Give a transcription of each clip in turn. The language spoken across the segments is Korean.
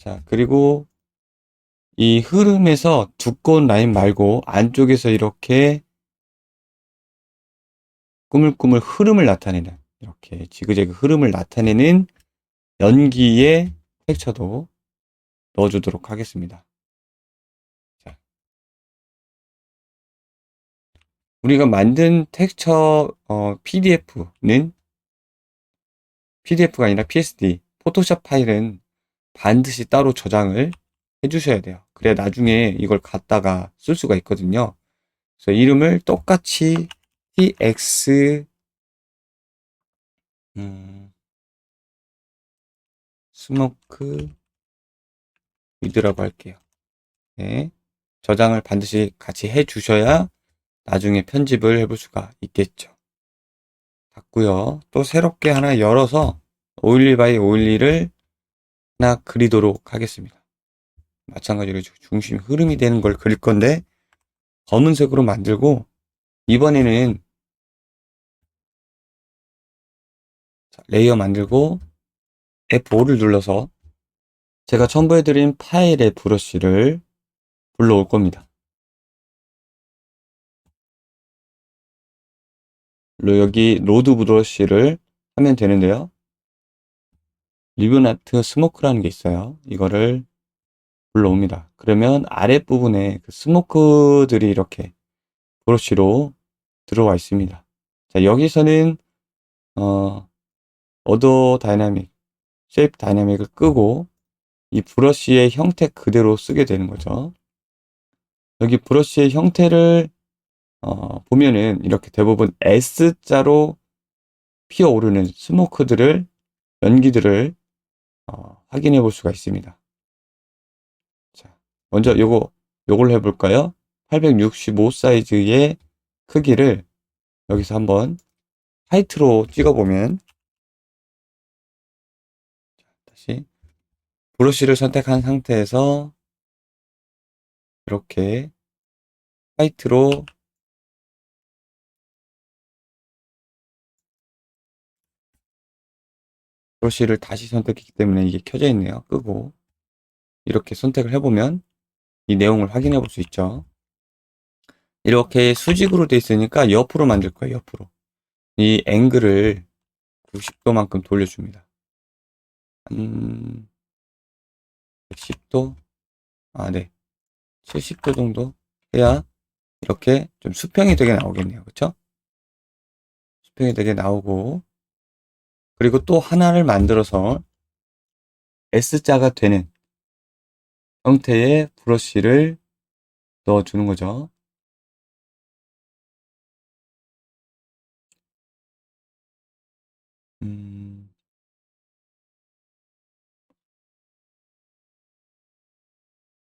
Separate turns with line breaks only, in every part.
자, 그리고 이 흐름에서 두꺼운 라인 말고 안쪽에서 이렇게 꾸물꾸물 흐름을 나타내는, 이렇게 지그재그 흐름을 나타내는 연기의 텍스처도 넣어주도록 하겠습니다. 자, 우리가 만든 텍스처 PDF가 아니라 PSD, 포토샵 파일은 반드시 따로 저장을 해주셔야 돼요. 그래야 나중에 이걸 갖다가 쓸 수가 있거든요. 그래서 이름을 똑같이 tx 스모크 위드라고 할게요. 네, 저장을 반드시 같이 해주셔야 나중에 편집을 해볼 수가 있겠죠. 닫고요. 또 새롭게 하나 열어서 512 by 512를 하나 그리도록 하겠습니다. 마찬가지로 중심 흐름이 되는 걸 그릴 건데 검은색으로 만들고, 이번에는 레이어 만들고 F5를 눌러서 제가 첨부해드린 파일의 브러쉬를 불러올 겁니다. 여기 로드 브러쉬를 하면 되는데요. 리브나트 스모크라는 게 있어요. 이거를 불러옵니다. 그러면 아랫부분에 그 스모크들이 이렇게 브러쉬로 들어와 있습니다. 자, 여기서는 어도 다이나믹, 쉐이프 다이나믹을 끄고 이 브러쉬의 형태 그대로 쓰게 되는 거죠. 여기 브러쉬의 형태를 보면은 이렇게 대부분 S자로 피어오르는 스모크들을, 연기들을 확인해 볼 수가 있습니다. 자, 먼저 요걸 해볼까요? 865 사이즈의 크기를 여기서 한번 화이트로 찍어보면, 다시 브러쉬를 선택한 상태에서 이렇게 화이트로 브러쉬를 다시 선택했기 때문에 이게 켜져 있네요. 끄고 이렇게 선택을 해보면 이 내용을 확인해 볼 수 있죠. 이렇게 수직으로 돼 있으니까 옆으로 만들 거예요. 옆으로. 이 앵글을 90도만큼 돌려줍니다. 110도? 네. 70도 정도 해야 이렇게 좀 수평이 되게 나오겠네요. 그쵸? 수평이 되게 나오고, 그리고 또 하나를 만들어서 S자가 되는 형태의 브러쉬를 넣어주는 거죠.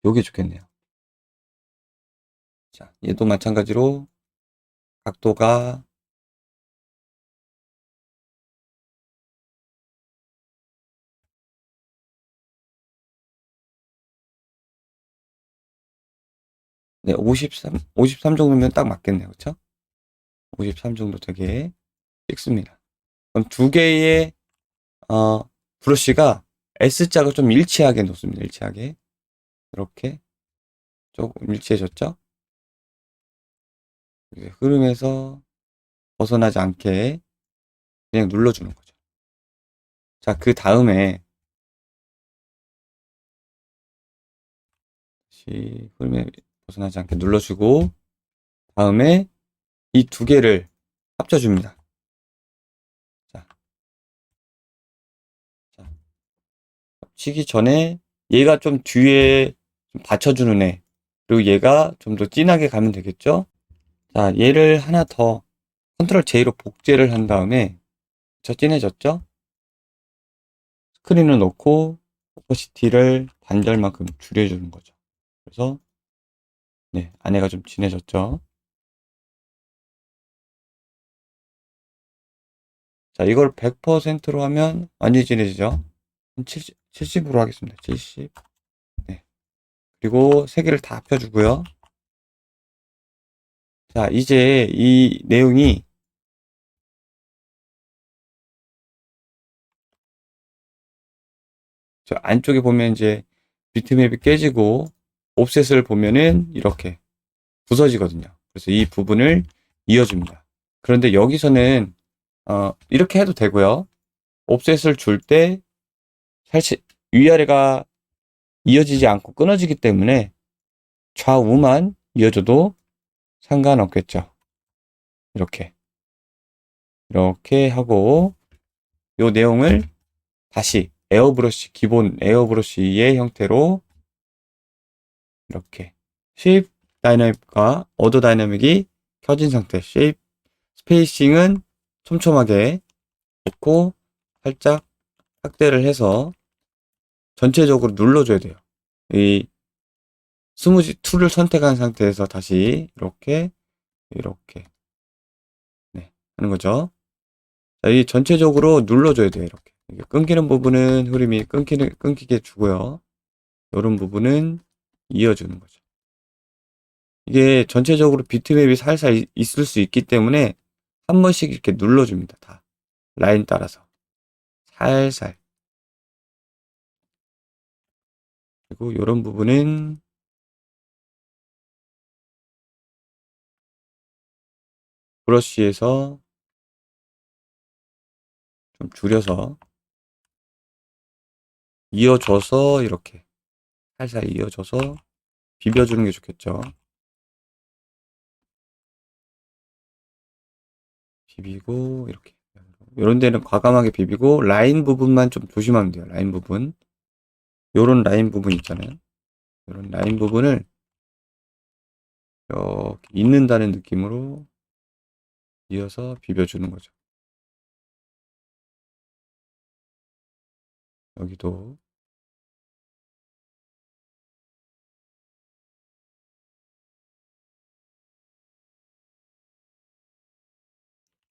요게 좋겠네요. 자, 얘도 마찬가지로 각도가 네, 53 정도면 딱 맞겠네요. 그쵸? 53 정도 되게 찍습니다. 그럼 두 개의 브러쉬가 S자가 좀 일치하게 놓습니다. 일치하게. 이렇게 조금 일치해졌죠? 흐름에서 벗어나지 않게 그냥 눌러주는 거죠. 자, 그 다음에 다시 흐름에 벗어나지 않게 눌러주고, 다음에 이 두 개를 합쳐줍니다. 자, 합치기 전에 얘가 좀 뒤에 좀 받쳐주는 애, 그리고 얘가 좀 더 진하게 가면 되겠죠? 자, 얘를 하나 더 컨트롤 J로 복제를 한 다음에, 저 진해졌죠? 스크린을 놓고 오퍼시티를 반절만큼 줄여주는 거죠. 그래서 네, 안에가 좀 진해졌죠. 자, 이걸 100%로 하면 완전히 진해지죠. 70으로 하겠습니다. 70. 네. 그리고 세 개를 다 합쳐주고요. 자, 이제 이 내용이 저 안쪽에 보면 이제 비트맵이 깨지고 옵셋을 보면은 이렇게 부서지거든요. 그래서 이 부분을 이어줍니다. 그런데 여기서는 이렇게 해도 되고요. 옵셋을 줄 때 사실 위아래가 이어지지 않고 끊어지기 때문에 좌우만 이어져도 상관없겠죠. 이렇게 하고 이 내용을 다시 에어브러쉬, 기본 에어브러쉬의 형태로 이렇게 쉐입 다이나믹과 오더 다이나믹이 켜진 상태, 쉐입 스페이싱은 촘촘하게 놓고 살짝 확대를 해서 전체적으로 눌러줘야 돼요. 이 스무지 툴을 선택한 상태에서 다시 이렇게 네, 하는 거죠. 자, 이 전체적으로 눌러줘야 돼요. 이렇게 끊기는 부분은 흐름이 끊기게 주고요. 이런 부분은 이어주는 거죠. 이게 전체적으로 비트맵이 살살 있을 수 있기 때문에 한 번씩 이렇게 눌러줍니다. 다 라인 따라서 살살. 그리고 이런 부분은 브러쉬에서 좀 줄여서 이어줘서 이렇게 살살 이어줘서 비벼주는 게 좋겠죠. 비비고 이렇게 이런 데는 과감하게 비비고 라인 부분만 좀 조심하면 돼요. 라인 부분 요런 라인 부분 있잖아요. 요런 라인 부분을 이렇게 잇는다는 느낌으로 이어서 비벼주는 거죠. 여기도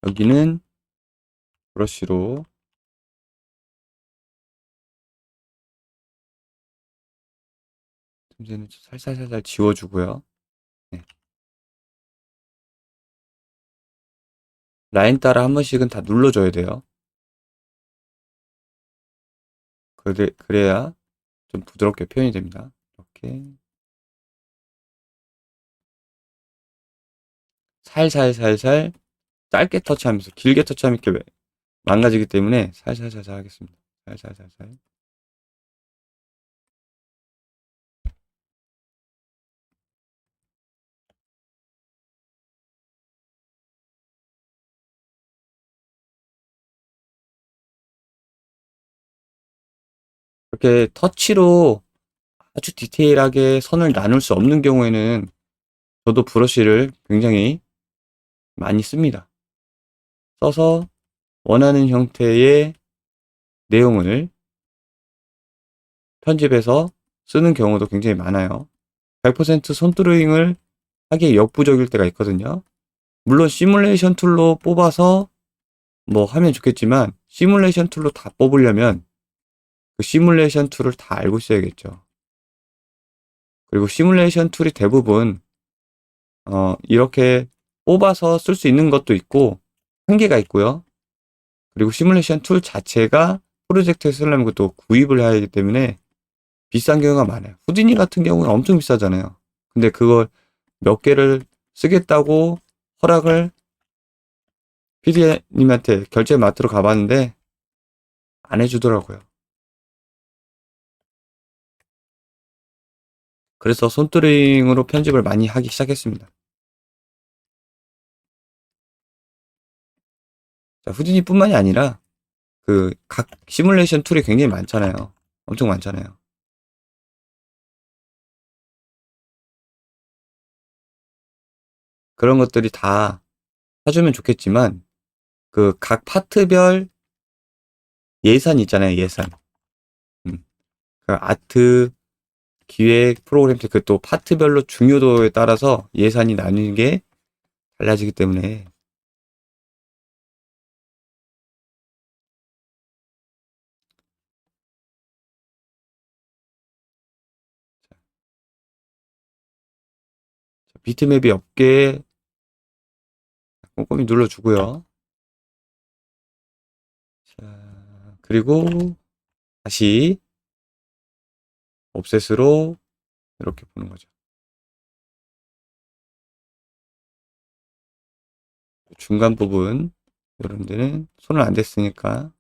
여기는 브러쉬로 틈새는 살살살살 지워주고요. 네. 라인 따라 한 번씩은 다 눌러줘야 돼요. 그래야 좀 부드럽게 표현이 됩니다. 이렇게 살살살살 짧게 터치하면서 길게 터치하면 이렇게 망가지기 때문에 살살살살 하겠습니다. 살살살살. 이렇게 터치로 아주 디테일하게 선을 나눌 수 없는 경우에는 저도 브러쉬를 굉장히 많이 씁니다. 써서 원하는 형태의 내용을 편집해서 쓰는 경우도 굉장히 많아요. 100% 손드로잉을 하기에 역부족일 때가 있거든요. 물론 시뮬레이션 툴로 뽑아서 뭐 하면 좋겠지만 시뮬레이션 툴로 다 뽑으려면 그 시뮬레이션 툴을 다 알고 있어야겠죠. 그리고 시뮬레이션 툴이 대부분 이렇게 뽑아서 쓸 수 있는 것도 있고 한계가 있고요. 그리고 시뮬레이션 툴 자체가 프로젝트에 쓰려면 그것도 구입을 해야 하기 때문에 비싼 경우가 많아요. 후디니 같은 경우는 엄청 비싸잖아요. 근데 그걸 몇 개를 쓰겠다고 허락을 PD님한테 결제 마트로 가봤는데 안 해주더라고요. 그래서 손뜨링으로 편집을 많이 하기 시작했습니다. 자, 후디니뿐만이 아니라 그 각 시뮬레이션 툴이 굉장히 많잖아요. 엄청 많잖아요. 그런 것들이 다 사주면 좋겠지만 그 각 파트별 예산 있잖아요. 예산. 그 아트 기획 프로그램 그 또 파트별로 중요도에 따라서 예산이 나뉘는 게 달라지기 때문에 비트맵이 없게 꼼꼼히 눌러주고요. 자, 그리고 다시 옵셋으로 이렇게 보는 거죠. 중간 부분 이런 데는 손을 안 댔으니까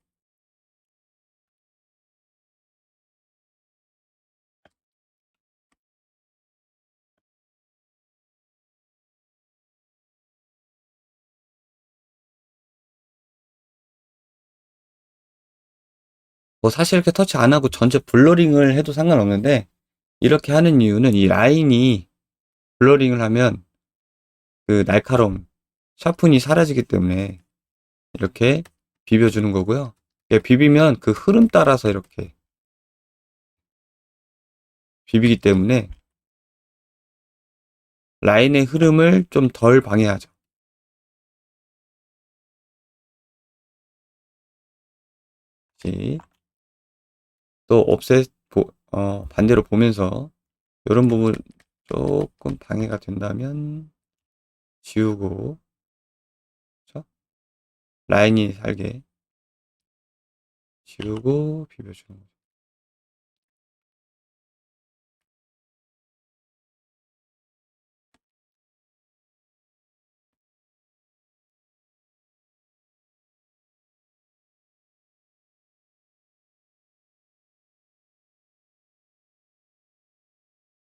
뭐 사실 이렇게 터치 안 하고 전체 블러링을 해도 상관없는데 이렇게 하는 이유는 이 라인이 블러링을 하면 그 날카로움, 샤픈이 사라지기 때문에 이렇게 비벼주는 거고요. 비비면 그 흐름 따라서 이렇게 비비기 때문에 라인의 흐름을 좀 덜 방해하죠. 또 옵셋 반대로 보면서 이런 부분 조금 방해가 된다면 지우고, 그렇죠? 라인이 살게 지우고 비벼주는 거죠.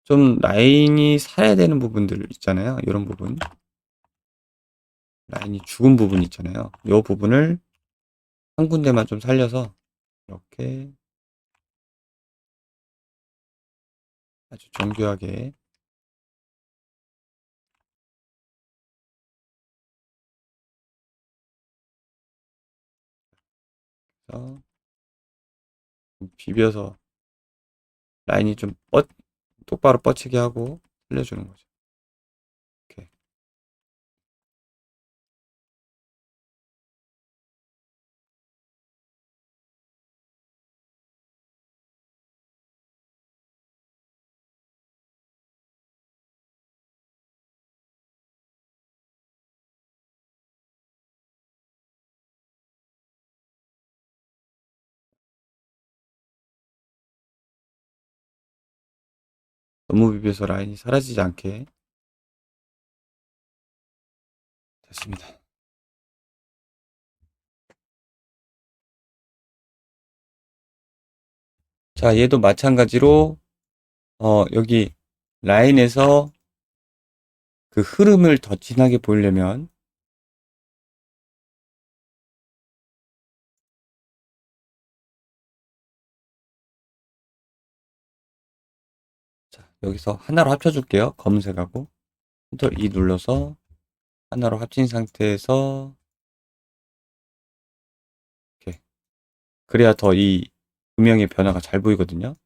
좀 라인이 살아야 되는 부분들 있잖아요. 이런 부분. 라인이 죽은 부분 있잖아요. 이 부분을 한 군데만 좀 살려서 이렇게 아주 정교하게 해서 비벼서 라인이 좀 똑바로 뻗치게 하고 살려주는 거죠. 이렇게. 너무 비벼서 라인이 사라지지 않게 됐습니다. 자, 얘도 마찬가지로 여기 라인에서 그 흐름을 더 진하게 보이려면 자, 여기서 하나로 합쳐줄게요. 검은색하고 컨트롤 E 눌러서 하나로 합친 상태에서 이렇게 그래야 더 이 음영의 변화가 잘 보이거든요.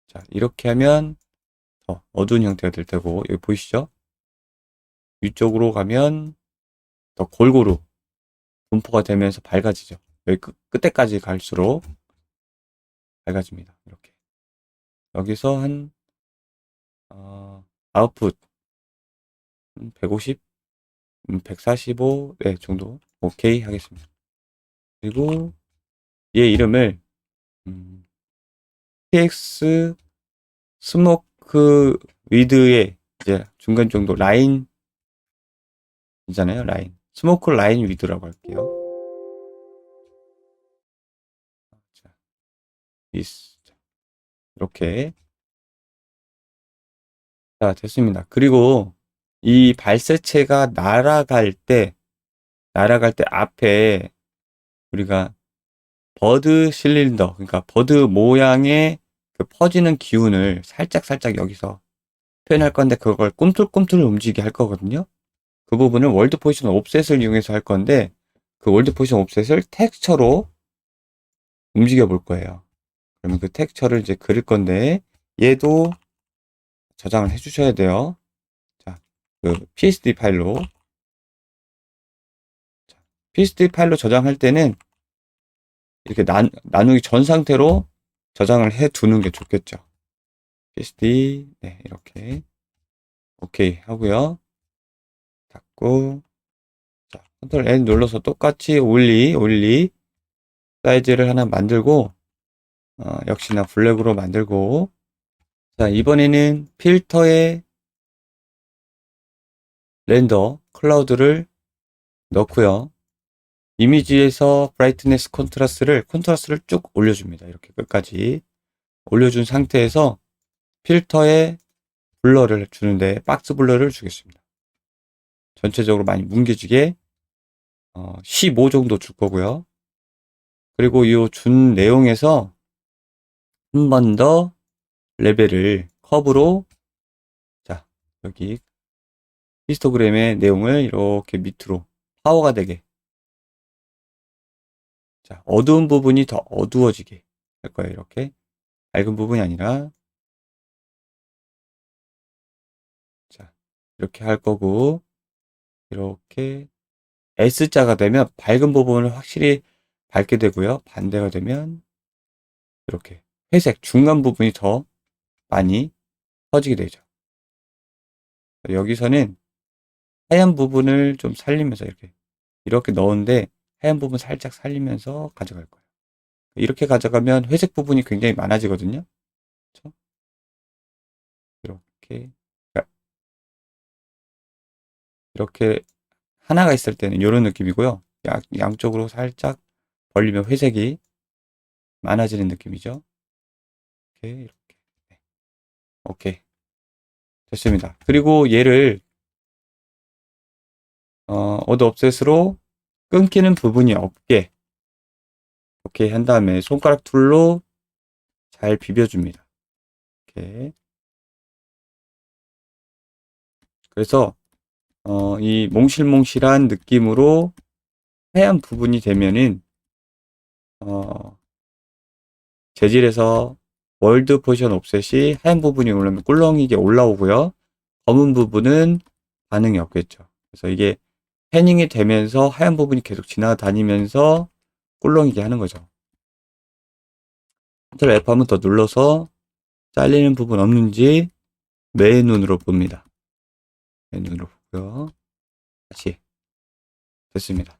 자, 이렇게 하면 더 어두운 형태가 될 테고 여기 보이시죠? 위쪽으로 가면 더 골고루 분포가 되면서 밝아지죠. 여기 끝에까지 갈수록 밝아집니다. 이렇게 여기서 한 아웃풋 150, 145 네, 정도 오케이 하겠습니다. 그리고 얘 이름을 TX 스모크 위드의 이제 중간 정도 라인 이잖아요. 라인 스모크 라인 위드라고 할게요. 자, 이렇게 자 됐습니다. 그리고 이 발사체가 날아갈 때 앞에 우리가 버드 실린더 그러니까 버드 모양의 그 퍼지는 기운을 살짝 여기서 표현할 건데 그걸 꿈틀꿈틀 움직이게 할 거거든요. 그 부분은 월드 포지션 옵셋을 이용해서 할 건데 그 월드 포지션 옵셋을 텍스처로 움직여 볼 거예요. 그러면 그 텍스처를 이제 그릴 건데 얘도 저장을 해 주셔야 돼요. 자, 그 PSD 파일로 PSD 파일로 저장할 때는 이렇게 나누기 전 상태로 저장을 해 두는 게 좋겠죠. PSD 네, 이렇게 오케이 하고요. 닫고 자, 컨트롤 N 눌러서 똑같이 올리 사이즈를 하나 만들고 역시나 블랙으로 만들고 자, 이번에는 필터에 렌더 클라우드를 넣고요. 이미지에서 브라이트니스 컨트라스트를 쭉 올려줍니다. 이렇게 끝까지 올려준 상태에서 필터에 블러를 주는데 박스 블러를 주겠습니다. 전체적으로 많이 뭉개지게 15 정도 줄 거고요. 그리고 이 준 내용에서 한 번 더 레벨을 컵으로, 자, 여기 히스토그램의 내용을 이렇게 밑으로 파워가 되게, 자, 어두운 부분이 더 어두워지게 할 거예요. 이렇게 밝은 부분이 아니라, 자, 이렇게 할 거고, 이렇게 S자가 되면 밝은 부분을 확실히 밝게 되고요. 반대가 되면 이렇게 회색 중간 부분이 더 많이 퍼지게 되죠. 여기서는 하얀 부분을 좀 살리면서 이렇게 넣은데 하얀 부분 살짝 살리면서 가져갈 거예요. 이렇게 가져가면 회색 부분이 굉장히 많아지거든요. 그렇죠? 이렇게, 그러니까 이렇게 하나가 있을 때는 이런 느낌이고요. 양쪽으로 살짝 벌리면 회색이 많아지는 느낌이죠. 이렇게. 네. 오케이. 됐습니다. 그리고 얘를 어드 업셋으로 끊기는 부분이 없게 오케이 한 다음에 손가락 툴로 잘 비벼줍니다. 이렇게. 그래서 이 몽실몽실한 느낌으로 하얀 부분이 되면은 재질에서 월드 포지션 옵셋이 하얀 부분이 올라오면 꿀렁이게 올라오고요. 검은 부분은 반응이 없겠죠. 그래서 이게 패닝이 되면서 하얀 부분이 계속 지나다니면서 꿀렁이게 하는 거죠. 컨트롤 F 한번 더 눌러서 잘리는 부분 없는지 맨눈으로 봅니다. 맨눈으로 보고요. 다시 됐습니다.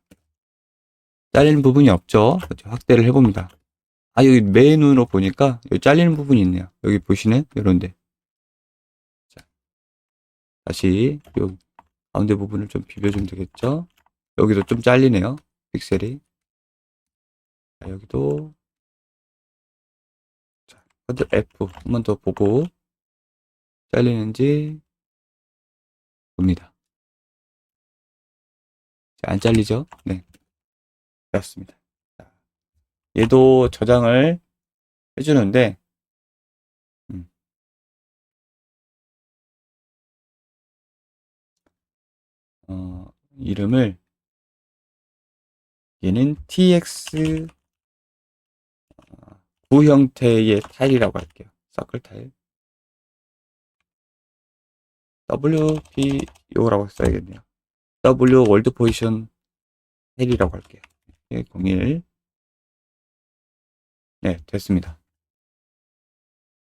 잘리는 부분이 없죠. 확대를 해봅니다. 여기 맨눈으로 보니까 여기 잘리는 부분이 있네요. 여기 보시는 이런데. 자, 다시 요 가운데 부분을 좀 비벼주면 되겠죠. 여기도 좀 잘리네요. 픽셀이. 자, 여기도. 자, 컨트롤 F 한 번 더 보고 잘리는지 봅니다. 자, 안 잘리죠? 네. 됐습니다. 자, 얘도 저장을 해주는데, 음, 이름을, 얘는 tx 9 형태의 타일이라고 할게요. 서클 타일. WPO라고 써야겠네요. W 월드 포지션 타일이라고 할게요. 01. 네, 됐습니다.